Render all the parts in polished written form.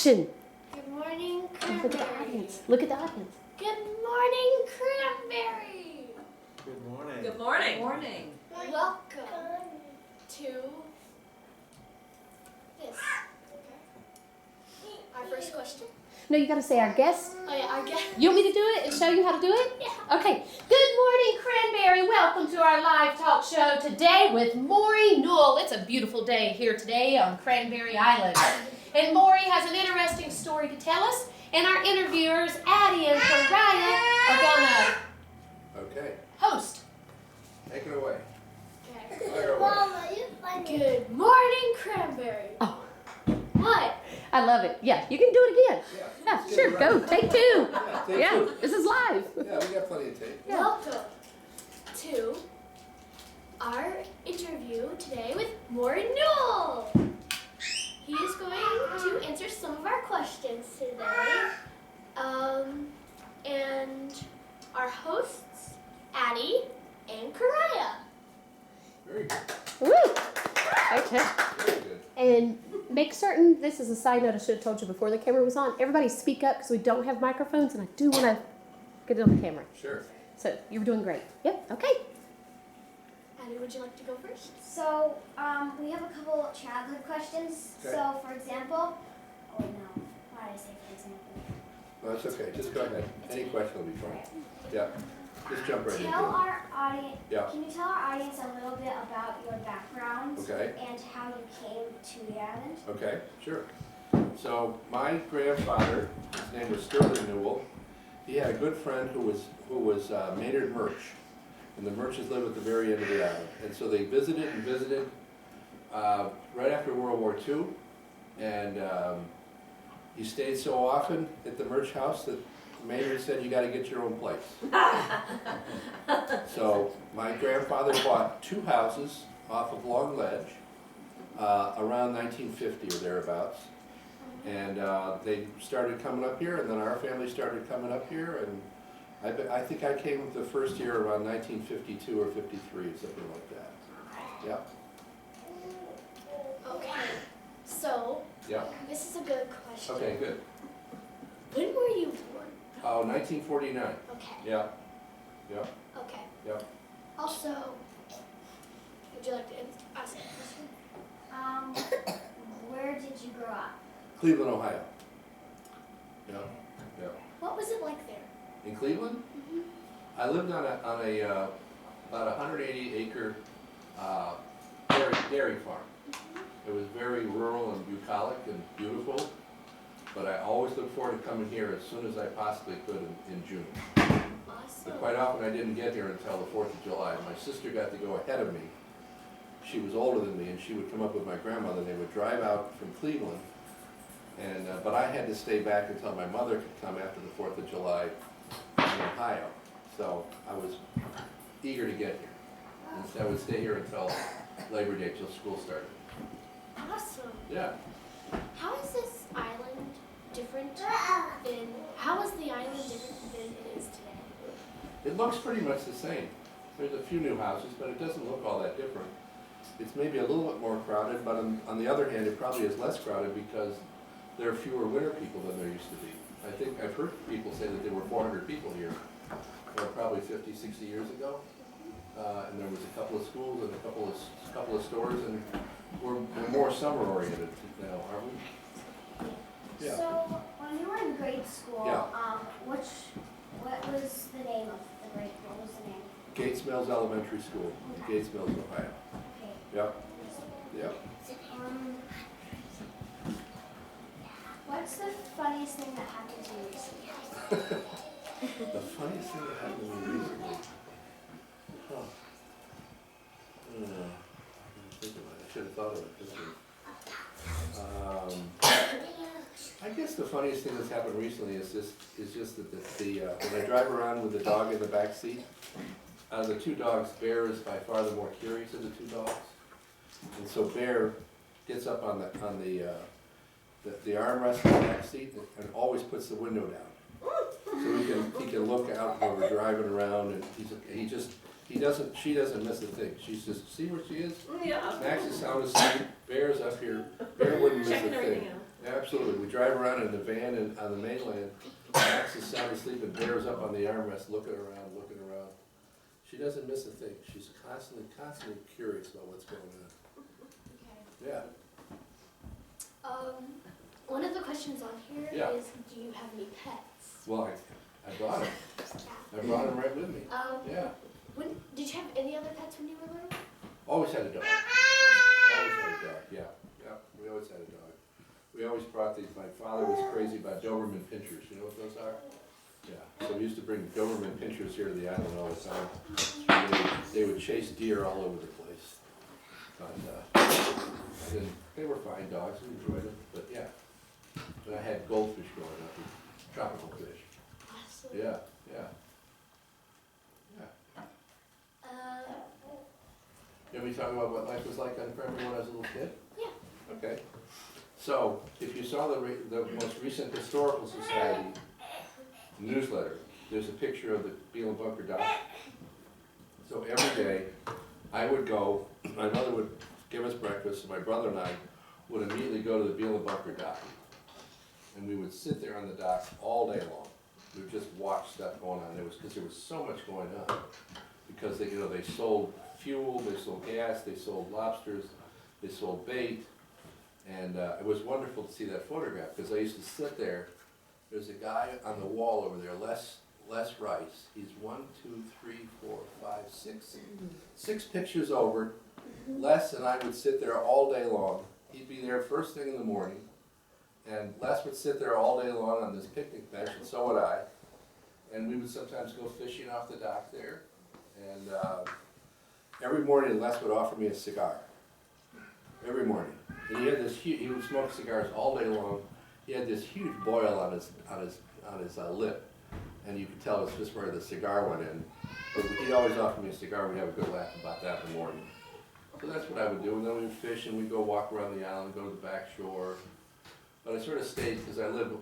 question. Good morning, Look at the Cranberry. audience. Look at the audience. Good morning, Cranberry. Good morning. Good morning. Good morning. Welcome to this. Our first question. No, you got to say our guest. Oh yeah, our guest. You want me to do it and show you how to do it? Yeah. Okay. Good morning, Cranberry. Welcome to our live talk show today with Morrie Newell. It's a beautiful day here today on Cranberry Island. And Morrie has an interesting story to tell us. And our interviewers, Addie and Pariah, are going to Okay, host. take it away. Okay. Fire away. Good morning, Cranberry. Oh, What? I love it. Yeah, you can do it again. Yeah, Yeah, let's get sure. it Go. right. Take two. Yeah, take Yeah, two. this is live. Yeah, we got plenty of tape. Yeah. Welcome to our interview today with Morrie Newell. He is going to answer some of our questions today. And our hosts, Addie and Pariah. Very good, Woo. Okay. very good. And make certain, this is a side note I should have told you before the camera was on. Everybody speak up because we don't have microphones and I do want to get it on the camera. Sure. So you were doing great. Yep. Okay. Addie, would you like to go first? So, we have a couple childhood questions. Okay. So, for example, oh no, why did I say for example? No, it's okay, just go ahead. Any question will be fine. Yeah, just jump right into Tell it. our audience, Yeah. can you tell our audience a little bit about your background Okay. and how you came to the island? Okay, sure. So my grandfather, his name was Sterling Newell. He had a good friend who was Maynard Murch, and the Murches lived at the very end of the island. And so they visited and visited right after World War II, and he stayed so often at the Murch house that Maynard said, "You got to get your own place." So my grandfather bought two houses off of Long Ledge around 1950 or thereabouts. And they started coming up here, and then our family started coming up here, and I think I came the first year around 1952 or 53, something like that. Yeah, Okay. So, yeah. this is a good question. Okay, good. When were you born? Oh, 1949. Okay. Yeah, yeah, Okay. yeah. Also, would you like to ask a question? Where did you grow up? Cleveland, Ohio. Yeah, yeah. What was it like there? In Cleveland, I lived on a about 180 acre dairy farm. It was very rural and bucolic and beautiful, but I always looked forward to coming here as soon as I possibly could in June. Awesome. But quite often I didn't get here until the 4th of July. My sister got to go ahead of me. She was older than me, and she would come up with my grandmother. They would drive out from Cleveland, and but I had to stay back until my mother could come after the 4th of July in Ohio. So I was eager to get here. And so I would stay here until Labor Day, till school started. Awesome. Yeah. How is this island different than, how is the island different than it is today? It looks pretty much the same. There's a few new houses, but it doesn't look all that different. It's maybe a little bit more crowded, but on the other hand, it probably is less crowded because there are fewer winter people than there used to be. I think I've heard people say that there were 400 people here, probably 50, 60 years ago. And there was a couple of schools and a couple of stores, and we're more summer oriented now, aren't we? Yeah. So, when you were in grade school, Yeah. what was the name of the grade? What was the name? Gates Mills Elementary School, in Gates Mills, Ohio. Okay. Yep. Yep. What's the funniest thing that happened to you recently? The funniest thing that happened to me recently. Huh. I didn't think about it. I should have thought of it. I guess the funniest thing that's happened recently is just that when I drive around with the dog in the back seat, out of the two dogs, Bear is by far the more curious of the two dogs. And so Bear gets up on the armrest of the back seat and always puts the window down. So he can look out when we're driving around, and she doesn't miss a thing. She's just, see where she is? Yeah. Max is sound asleep, Bear's up here, Bear wouldn't miss a Checking everything thing. out. Absolutely. We drive around in the van and on the mainland. Max is sound asleep and Bear's up on the armrest looking around, looking around. She doesn't miss a thing. She's constantly curious about what's going on. Okay. Yeah. One of the questions on here Yeah. is, do you have any pets? Well, I brought him. I brought him right with me. Yeah. Did you have any other pets when you were little? Always had a dog. Always had a dog, yeah. Yeah, we always had a dog. We always brought these, my father was crazy about Doberman pinschers. You know what those are? Yeah. So we used to bring Doberman pinschers here to the island all the time. They would chase deer all over the place. But they were fine dogs. We enjoyed them. But yeah. And I had goldfish growing up, tropical fish. Awesome. Yeah, yeah. Yeah. Can we talk about what life was like on Cranberry when I was a little kid? Yeah. Okay. So, if you saw the most recent Historical Society newsletter, there's a picture of the Beal and Bunker dock. So every day, I would go, my mother would give us breakfast, and my brother and I would immediately go to the Beal and Bunker dock. And we would sit there on the dock all day long. We would just watch stuff going on. Because there was so much going on. Because they sold fuel, they sold gas, they sold lobsters, they sold bait. And it was wonderful to see that photograph, because I used to sit there. There's a guy on the wall over there, Les Rice. He's 1, 2, 3, 4, 5, 6 pictures over. Les and I would sit there all day long. He'd be there first thing in the morning. And Les would sit there all day long on this picnic bench, and so would I. And we would sometimes go fishing off the dock there. And every morning Les would offer me a cigar. Every morning. And he had this he would smoke cigars all day long. He had this huge boil on his lip. And you could tell it's just where the cigar went in. But he'd always offer me a cigar. We'd have a good laugh about that in the morning. So that's what I would do. And then we would fish and we'd go walk around the island, go to the back shore. But I sort of stayed, because I lived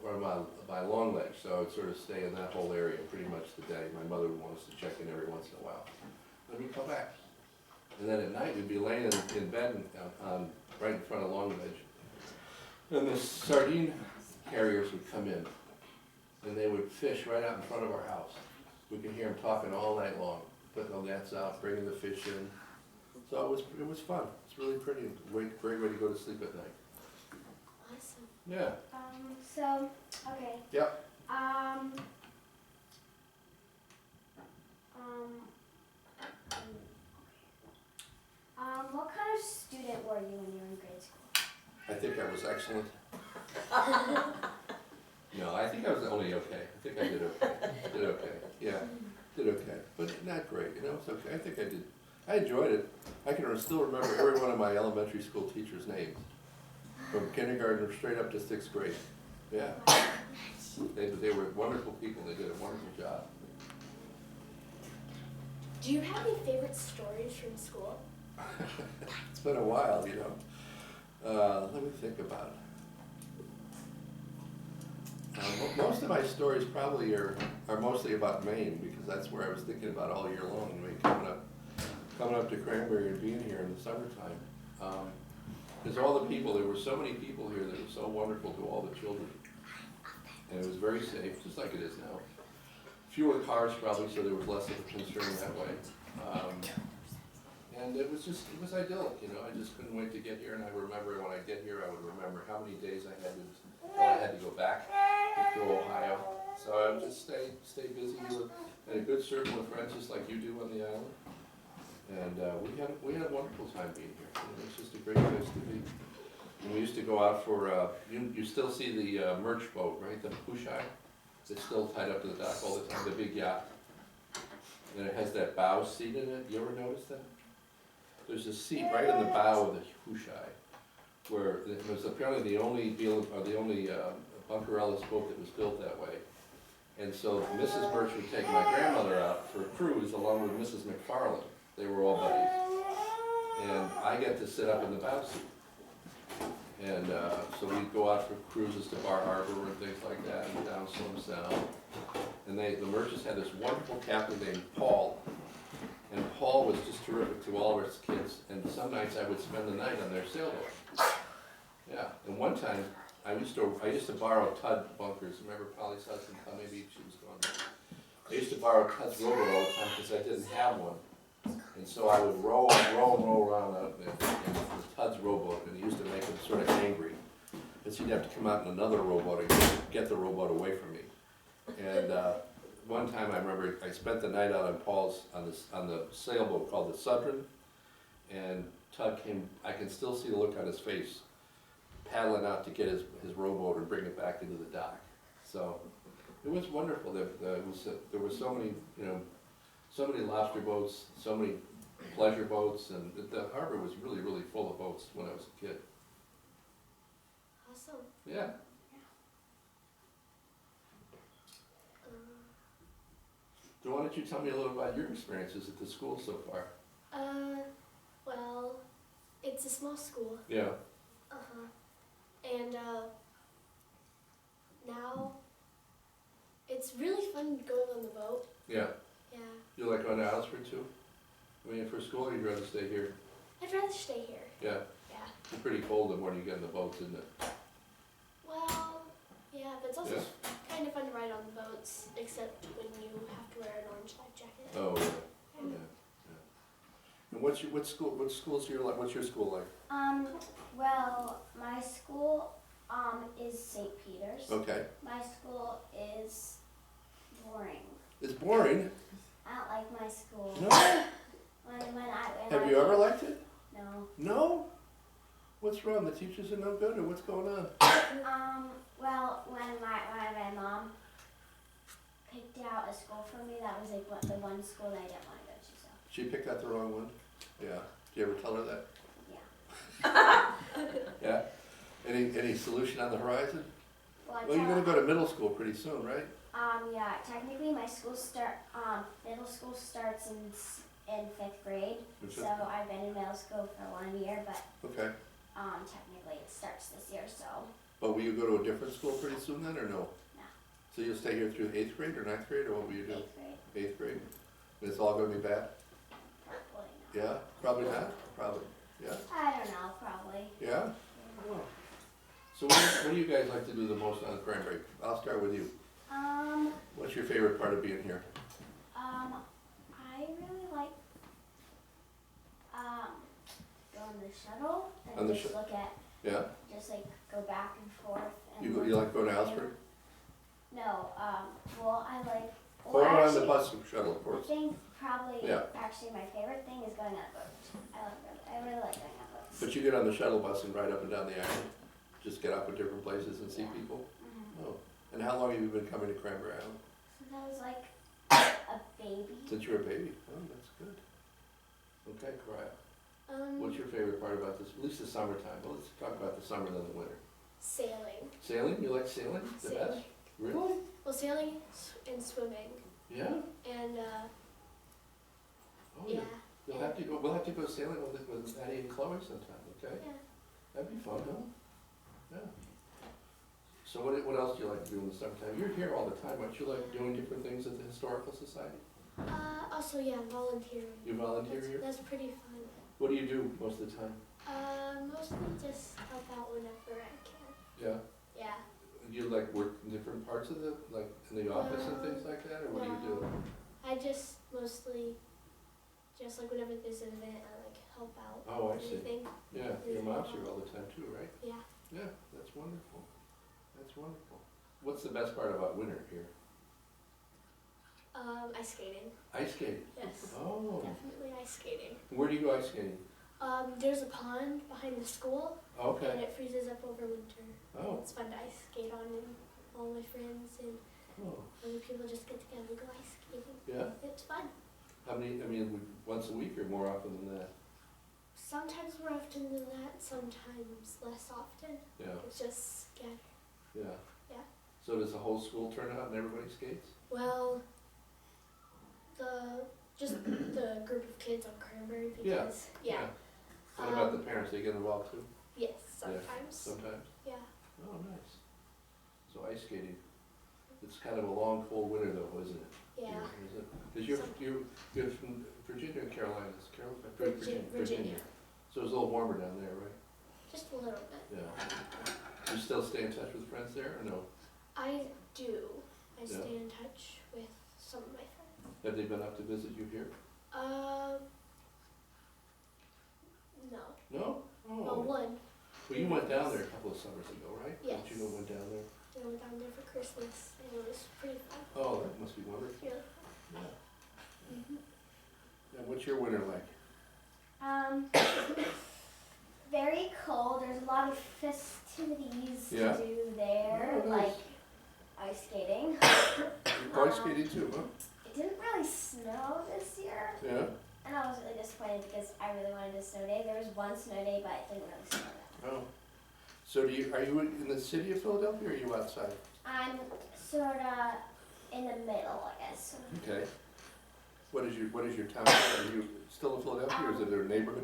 by Long Ledge, so I would sort of stay in that whole area pretty much the day. My mother would want us to check in every once in a while. Then we'd come back. And then at night we'd be laying in bed right in front of Long Ledge. And the sardine carriers would come in, and they would fish right out in front of our house. We could hear them talking all night long, putting the nets out, bringing the fish in. So it was fun. It's really pretty. Great way to go to sleep at night. Awesome. Yeah. Okay. Yep. What kind of student were you when you were in grade school? I think I was excellent. No, I think I was only okay. I think I did okay. Did okay. Yeah, did okay. But not great, it's okay. I think I did. I enjoyed it. I can still remember every one of my elementary school teachers' names. From kindergarten straight up to 6th grade. Yeah. They were wonderful people. They did a wonderful job. Do you have any favorite stories from school? It's been a while, Let me think about it. Most of my stories probably are mostly about Maine, because that's where I was thinking about all year long. Coming up to Cranberry and being here in the summertime. Because all the people, there were so many people here that were so wonderful to all the children. And it was very safe, just like it is now. Fewer cars probably, so there was less of a concern that way. And it was idyllic, I just couldn't wait to get here. And I remember when I get here, I would remember how many days I had to go back to Ohio. So I would just stay busy with a good circle of friends, just like you do on the island. And we had a wonderful time being here. It's just a great place to be. And we used to go out for, you still see the merch boat, right? The Pushai. It's still tied up to the dock all the time, the big yacht. And it has that bow seat in it. You ever notice that? There's a seat right in the bow of the Pushai, where it was apparently the only Bunker Ellis boat that was built that way. And so Mrs. Birch would take my grandmother out for a cruise along with Mrs. McFarland. They were all buddies. And I get to sit up in the bow seat. And so we'd go out for cruises to Bar Harbor and things like that, and down Slim Sound. And the merchants had this wonderful captain named Paul. And Paul was just terrific to all of his kids. And some nights I would spend the night on their sailboat. Yeah, and one time I used to borrow Tud bunkers. Remember Polly's husband? Maybe she was gone. I used to borrow Tud's rowboat all the time because I didn't have one. And so I would row around out in Tud's rowboat, and he used to make him sort of angry. Because he'd have to come out in another rowboat and get the rowboat away from me. And one time I remember I spent the night out on Paul's, on the sailboat called the Southern, and Tud came, I can still see the look on his face, paddling out to get his rowboat and bring it back into the dock. So it was wonderful. There were so many, so many lobster boats, so many pleasure boats, and the harbor was really, really full of boats when I was a kid. Awesome. Yeah. So why don't you tell me a little about your experiences at the school so far? Well, it's a small school. Yeah. And now it's really fun going on the boat. Yeah. Yeah. You like going to Alsford too? I mean, for school, or you'd rather stay here? I'd rather stay here. Yeah. Yeah. It's pretty cold the morning you get in the boats, isn't it? Well, yeah, but it's also Yeah. kind of fun to ride on the boats, except when you have to wear an orange life jacket. Oh, yeah. Yeah. And what's your school like? Well, my school, is St. Peter's. Okay. My school is boring. It's boring. I don't like my school. No? Have you ever liked it? No. No? What's wrong? The teachers are no good, or what's going on? Well, when my mom picked out a school for me, that was like the one school that I didn't want to go to, so. She picked out the wrong one? Yeah. Did you ever tell her that? Yeah. Yeah? Any solution on the horizon? Well, Well, you're gonna go to middle school pretty soon, right? Yeah, technically my middle school starts in 5th grade, In so fifth? I've been in middle school for 1 year, but, Okay. technically it starts this year, so. But will you go to a different school pretty soon then, or no? No. So you'll stay here through 8th grade or 9th grade, or what will you do? 8th grade, 8th grade? And it's all gonna be bad? probably not. Yeah? Probably not? Probably. Yeah? I don't know, probably. Yeah? Oh. So what do you guys like to do the most on Cranberry? I'll start with you. What's your favorite part of being here? I really like, go on the shuttle On and the just look at, Yeah? just like go back and forth and. You like going to Alsford? No, well, I like, Go on the actually, bus shuttle, of I course. think probably, Yeah. actually my favorite thing is going on a boat. I really like going on boats. But you get on the shuttle bus and ride up and down the island? Just get up at different places and see Yeah. people? Mhm. Oh. And how long have you been coming to Cranberry Island? Since I was like a baby. Since you were a baby? Oh, that's good. Okay, Coraya. What's your favorite part about this, at least the summertime? Well, let's talk about the summer than the winter. Sailing. Sailing? You like sailing the Sailing. best? Really? Well, sailing and swimming. Yeah? And, Oh, yeah. We'll have to go sailing with Maddie and Chloe sometime, okay? Yeah. That'd be fun, huh? Yeah. So what else do you like to do in the summertime? You're here all the time. Aren't you like doing different things at the Historical Society? Also, yeah, volunteering. You volunteer here? That's pretty fun. What do you do most of the time? Mostly just help out whenever I can. Yeah? Yeah. Do you like work in different parts of like in the office and things like that, or what do you do? No. I just mostly, just like whenever there's an event, I like help out. Oh, I see. Anything. Yeah, your mom's here all the time too, right? Yeah. Yeah, that's wonderful. That's wonderful. What's the best part about winter here? Ice skating. Ice skating? Yes. Oh. Definitely ice skating. Where do you go ice skating? There's a pond behind the school, and Okay. it freezes up over winter. Oh. It's fun to ice skate on, and all my friends and Oh. other people just get together and go ice skating. Yeah? It's fun. How many, once a week or more often than that? Sometimes more often than that, sometimes less often. Yeah, It's just scattered. yeah. Yeah. So does the whole school turn out and everybody skates? Well, the group of kids on Cranberry because yeah. What about the parents? They get involved too? Yes, sometimes. Sometimes? Yeah. Oh, nice. So ice skating. It's kind of a long, cold winter though, isn't it? Yeah. Is it? Because you're from Virginia or Carolinas? Virginia. So it's a little warmer down there, right? Just a little bit. Yeah. You still stay in touch with friends there, or no? I do. I Yeah. stay in touch with some of my friends. Have they been up to visit you here? No. No? Well, Oh. one. Well, you went down there a couple of summers ago, right? Yes. Did you know went down there? I went down there for Christmas, and it was pretty fun. Oh, that must be wonderful. Yeah. Yeah. And what's your winter like? Very cold. There's a lot of festivities Yeah. to do there, Oh, nice. like ice skating. You're ice skating too, huh? It didn't really snow this year, Yeah? and I was really disappointed because I really wanted a snow day. There was one snow day, but it didn't really snow that. Oh. So are you in the city of Philadelphia, or are you outside? I'm sorta in the middle, I guess. Okay. What is your town? Are you still in Philadelphia, or is it a neighbor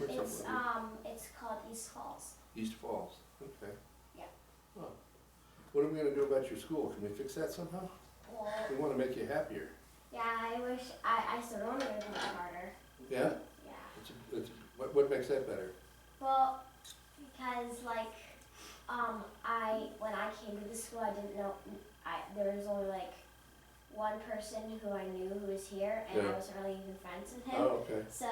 It's somewhere? it's called East Falls. East Falls, okay. Yeah. Oh. What are we gonna do about your school? Can we fix that somehow? Well, We wanna make you happier. yeah, I still want to go to much harder. Yeah? Yeah. What makes that better? Well, because like, when I came to the school, I didn't know, there was only like one person who I knew who was here, and Yeah. I wasn't really even friends with him. Oh, okay. So,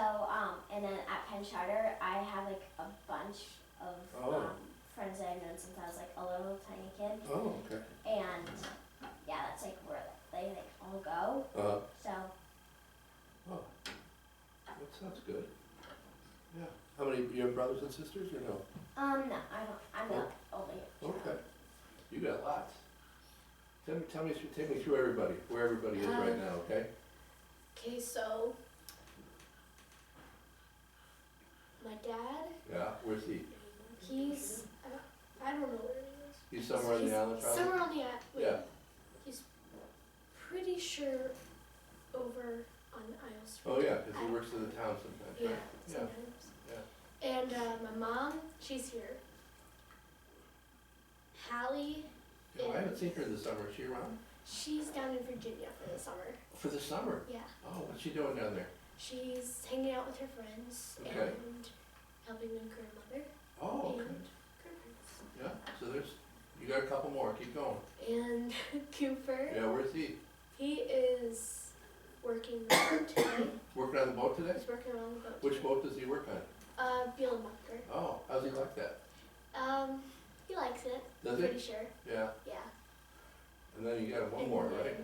and then at Penn Charter, I have like a bunch of Oh. friends that I've known since I was like a little tiny kid, Oh, okay. and yeah, that's like where they like all go. So, Oh, that sounds good. Yeah. How many, you have brothers and sisters, or no? no, I don't. I'm not only. Okay. You got lots. Take me through everybody, where everybody is right now, okay? Okay, so my dad, Yeah, where's he? he's I don't know where he is. He's somewhere on the island, probably? Somewhere on the island. Yeah. He's pretty sure over on Isle Street. Oh, yeah, because he works in the town sometimes, Yeah, right? Yeah. sometimes. Yeah. And my mom, she's here. Hallie, Yeah, I haven't seen her this summer. Is she around? she's down in Virginia for the summer. For the summer? Yeah. Oh, what's she doing down there? She's hanging out with her friends Okay. and helping my grandmother Oh, okay. and grandparents. Yeah, so you got a couple more. Keep going. And Cooper, Yeah, where's he? he is working today. Working on the boat today? He's working on the boat. Which boat does he work on? Bielemacher. Oh, how's he like that? He likes it. Does he? Pretty sure. Yeah, Yeah. and then you got one And more, then right?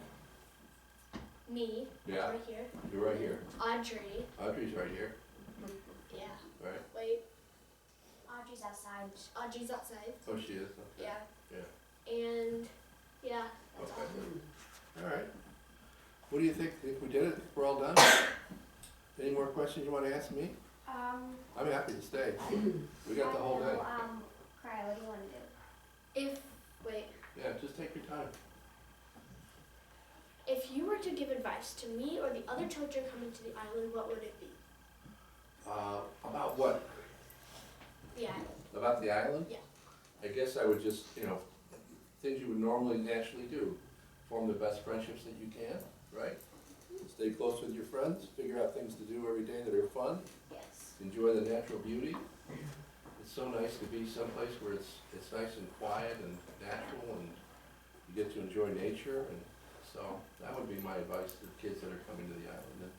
Me. Yeah. Right here. You're right here. Audrey. Audrey's right here, Yeah. right? Wait. Audrey's outside. Audrey's outside. Oh, she is? Okay. Yeah. Yeah. And yeah, that's Okay. all. All right. What do you think? Think we did it? We're all done? Any more questions you want to ask me? I'm happy to stay. We got the whole day. Cry, what do you want to do? Yeah, just take your time. If you were to give advice to me or the other children coming to the island, what would it be? About what? The island. About the island? Yeah. I guess I would just, things you would normally naturally do. Form the best friendships that you can, right? Stay close with your friends, figure out things to do every day that are fun, Yes. enjoy the natural beauty. It's so nice to be someplace where it's nice and quiet and natural, and you get to enjoy nature, and so that would be my advice to the kids that are coming to the island, and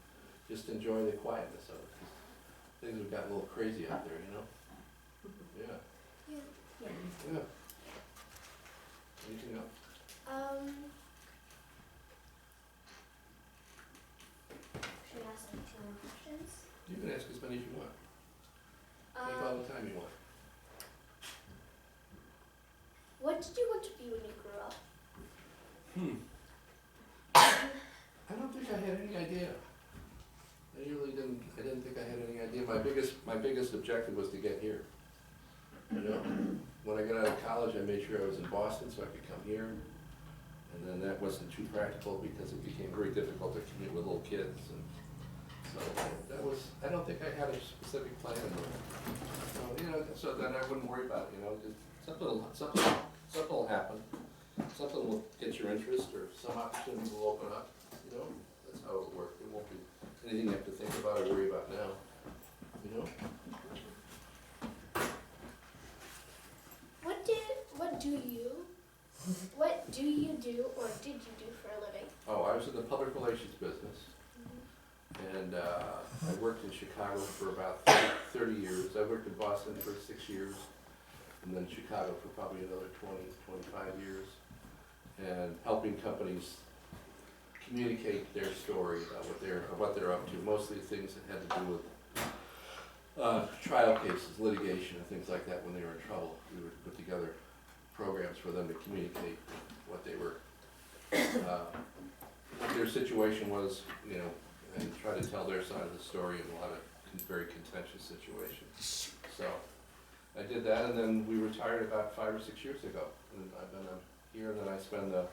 just enjoy the quietness of it, 'cause things have gotten a little crazy out there, Yeah. Yeah. Yeah. Anything else? Should I ask like 2 more questions? You can ask as many as you want. Take all the time you want. What did you want to be when you grew up? I don't think I had any idea. I didn't think I had any idea. My biggest objective was to get here. When I got out of college, I made sure I was in Boston so I could come here. And then that wasn't too practical because it became very difficult to commute with little kids. And so I don't think I had a specific plan. So then I wouldn't worry about it, just something will happen. Something will get your interest or some opportunity will open up, That's how it'll work. It won't be anything you have to think about or worry about now, What what do you do or did you do for a living? Oh, I was in the public relations business. And I worked in Chicago for about 30 years. I worked in Boston for 6 years, and then Chicago for probably another 20, 25 years. And helping companies communicate their story about what they're up to, mostly things that had to do with trial cases, litigation, and things like that when they were in trouble. We would put together programs for them to communicate what they were, what their situation was, you know, and try to tell their side of the story in a lot of very contentious situations. So I did that, and then we retired about 5 or 6 years ago. And I've been here, and then I spend the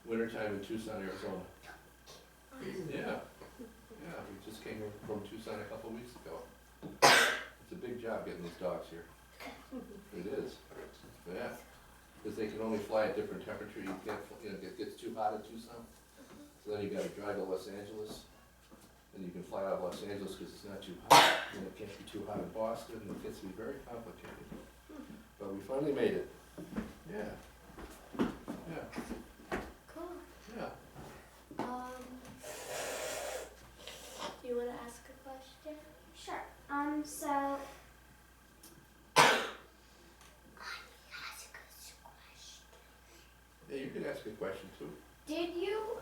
wintertime in Tucson, Arizona. Yeah, yeah, we just came here from Tucson a couple of weeks ago. It's a big job getting these dogs here. It is, yeah. Because they can only fly at different temperature. You can't, you know, it gets too hot in Tucson. So then you gotta drive to Los Angeles. And you can fly out of Los Angeles because it's not too hot. And it can't be too hot in Boston. And it gets to be very complicated. But we finally made it. Yeah. Yeah. Cool. Yeah. Do you want to ask a question? Sure. So. Yeah, you can ask a question too. Do you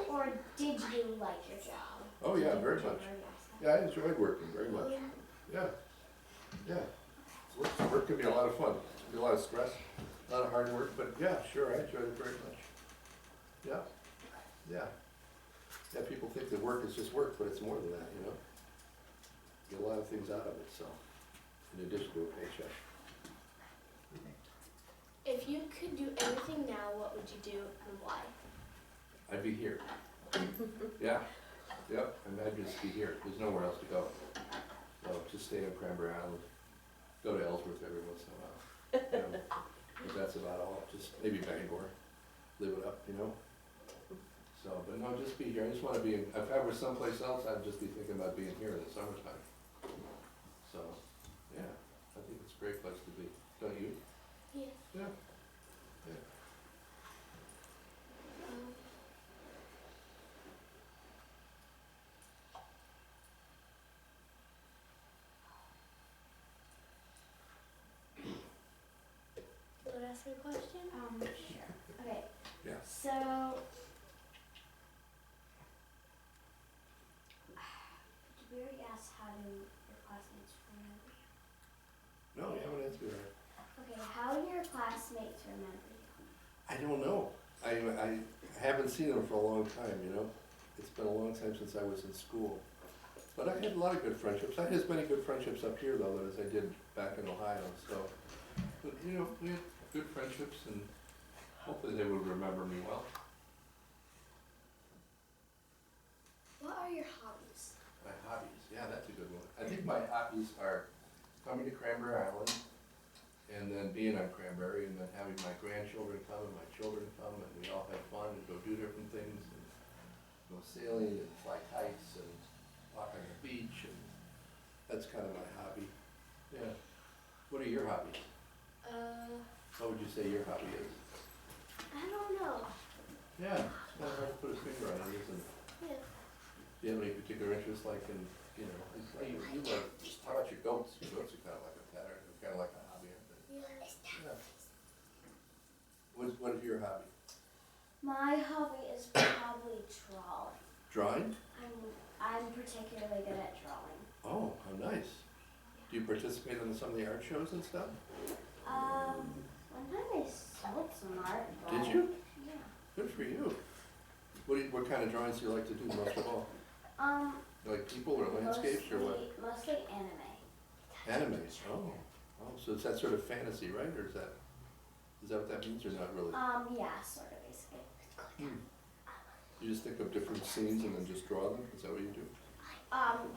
or did you like your job? Oh yeah, very much. Yeah, I enjoyed working very much. Yeah. Yeah. Work can be a lot of fun. It can be a lot of stress, a lot of hard work, but yeah, sure, I enjoyed it very much. Yeah. Yeah. Yeah, people think that work is just work, but it's more than that, you know. You get a lot of things out of it, so, in addition to a paycheck. If you could do anything now, what would you do and why? I'd be here. Yeah. Yep, and I'd just be here. There's nowhere else to go. So just stay on Cranberry Island. Go to Ellsworth every once in a while. You know, but that's about all. Just maybe Bangor. Live it up, you know. So, but no, just be here. I just want to be in, if I were someplace else, I'd just be thinking about being here in the summertime. So, yeah, I think it's a great place to be. Don't you? Yeah. Yeah. Yeah. You want to ask me a question? Sure. Okay. Yeah. So. Did we already ask how do your classmates remember you? No, you haven't answered that. Okay, how do your classmates remember you? I don't know. I haven't seen them for a long time, you know. It's been a long time since I was in school. But I had a lot of good friendships. I had as many good friendships up here, though, as I did back in Ohio. So, but, you know, we had good friendships, and hopefully they would remember me well. What are your hobbies? My hobbies, yeah, that's a good one. I think my hobbies are coming to Cranberry Island, and then being on Cranberry, and then having my grandchildren come and my children come, and we all have fun and go do different things, and go sailing and fly kites and walk on the beach, and that's kind of my hobby. Yeah. What are your hobbies? What would you say your hobby is? I don't know. Yeah, it's kind of hard to put a finger on it, isn't it? Yeah. Do you have any particular interest, like in, you know, you like, how about your goats? Your goats are kind of like a pet, or kind of like a hobby, aren't they? Yeah. Yeah. What is your hobby? My hobby is probably drawing. Drawing? I'm particularly good at drawing. Oh, how nice. Do you participate in some of the art shows and stuff? One time I sold some art. Did you? Yeah. Good for you. What kind of drawings do you like to do most of all? Like people or landscapes or what? Mostly anime. Anime. Oh, so it's that sort of fantasy, right? Or is that what that means, or not really? Yeah, sort of basically. You just think of different scenes and then just draw them? Is that what you do?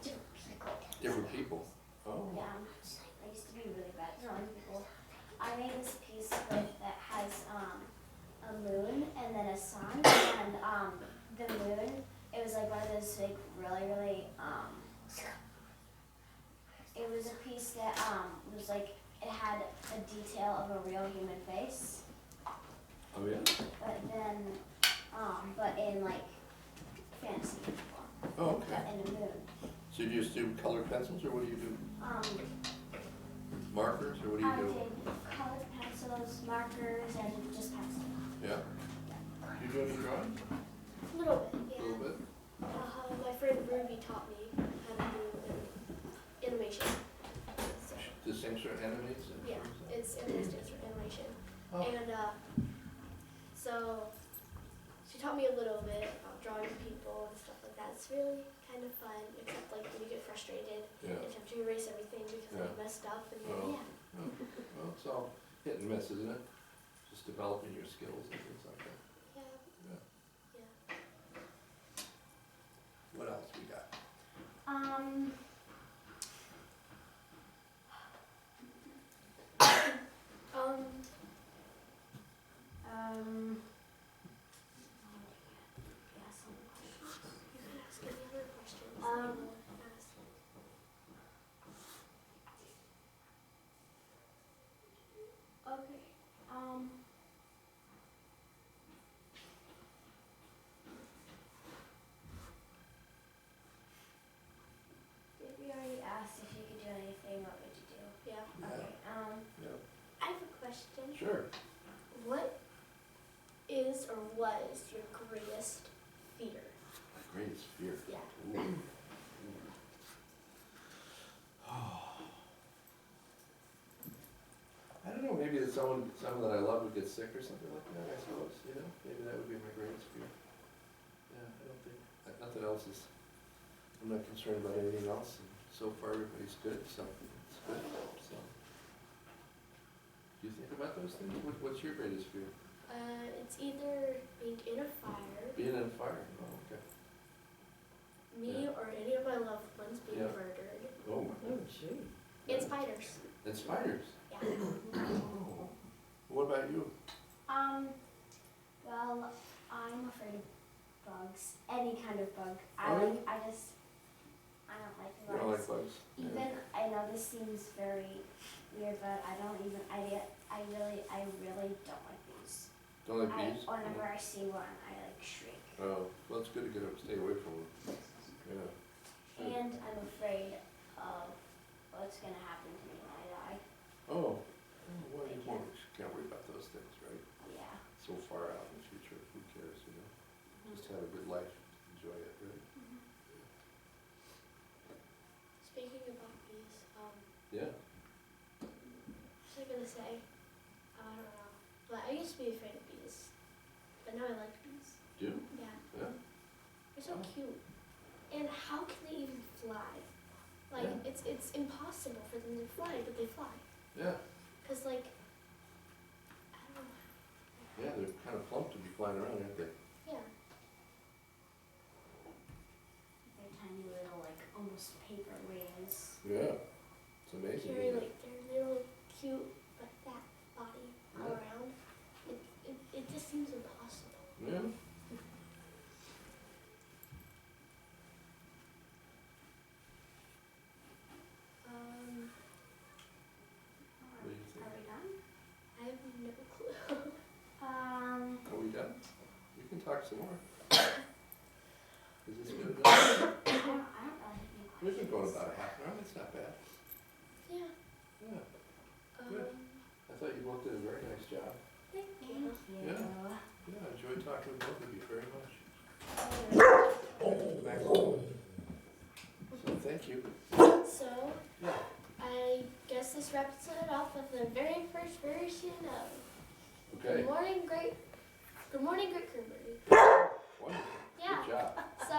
Different people. Different people? Oh. Yeah, I used to be really bad at drawing people. I made this piece that has a moon and then a sun, and the moon, it was like one of those like really it was a piece that was like, it had a detail of a real human face, Oh, yeah? but in like fantasy form, Oh, okay. but in a moon. So you just do colored pencils, or what do you do? Markers, or what do I you do? did colored pencils, markers, and just pencil. Yeah? You do any drawing? A little bit, A yeah. little bit? My friend Ruby taught me how to do animation. So, The same sort of animates? yeah, it's advanced animation. Oh. And so she taught me a little bit about drawing people and stuff like that. It's really kind of fun, except like when you get frustrated Yeah. and you have to erase everything because Yeah. I messed up and Oh. yeah. Oh, well, it's all hit and miss, isn't it? Just developing your skills and things like that. Yeah, Yeah. yeah. What else we got? Yeah, some questions. You can ask any other questions. Um, I will ask. Okay. If you already asked if you could do anything, what would you do? Yeah. Okay. Yeah. I have a question. Sure. What is or was your greatest fear? My greatest fear. Yeah. Ooh. I don't know, maybe that someone that I love would get sick or something like that, I suppose, you know? Maybe that would be my greatest fear. Yeah, I don't think, nothing else is, I'm not concerned about anything else, and so far everybody's good, so it's good, so. Do you think about those things? What's your greatest fear? It's either being in a fire, Being on fire, oh, okay. me Yeah. or any of my loved ones being Yeah. murdered, Oh, and spiders. and spiders. Yeah. Oh. What about you? Well, I'm afraid of bugs. Any kind of bug. I Oh, don't like You don't bugs. like bugs? Yeah. Even, I know this seems very weird, but I really don't like bees. Don't like bees? Whenever I see one, I like shriek. Oh, well, it's good to stay away from them. Yeah. And I'm afraid of what's gonna happen to me when I die. Oh, well, you can't worry about those things, right? Yeah. So far out in the future, who cares, you know? Just have a good life, enjoy it, right? Speaking about bees, Yeah. what was I gonna say? I don't know. But I used to be afraid of bees, but now I like bees. Do? Yeah, Yeah? they're so Oh. cute. And how can they even fly? Like Yeah. it's impossible for them to fly, but they fly. Yeah. Cause like I don't know. Yeah, they're kind of plump to be flying around, aren't they? Yeah. They're tiny little, like, almost paper wings. Yeah. It's amazing. Carry isn't it? like their little cute but fat body all Yeah. around. It just seems impossible. Yeah. What do you think? Are we done? I have no clue. Are we done? We can talk some more. Is this good enough? I don't really have any questions. We've been going about a half an hour, that's not bad. Yeah. Yeah. Good. I thought you both did a very nice job. Thank Thank you. you. Yeah. Yeah, I enjoyed talking with both of you very much. So, thank you. So Yeah. I guess this wraps it up with the very first version of Okay. Good Morning Great Cranberry. Wonderful. Yeah. Good job. So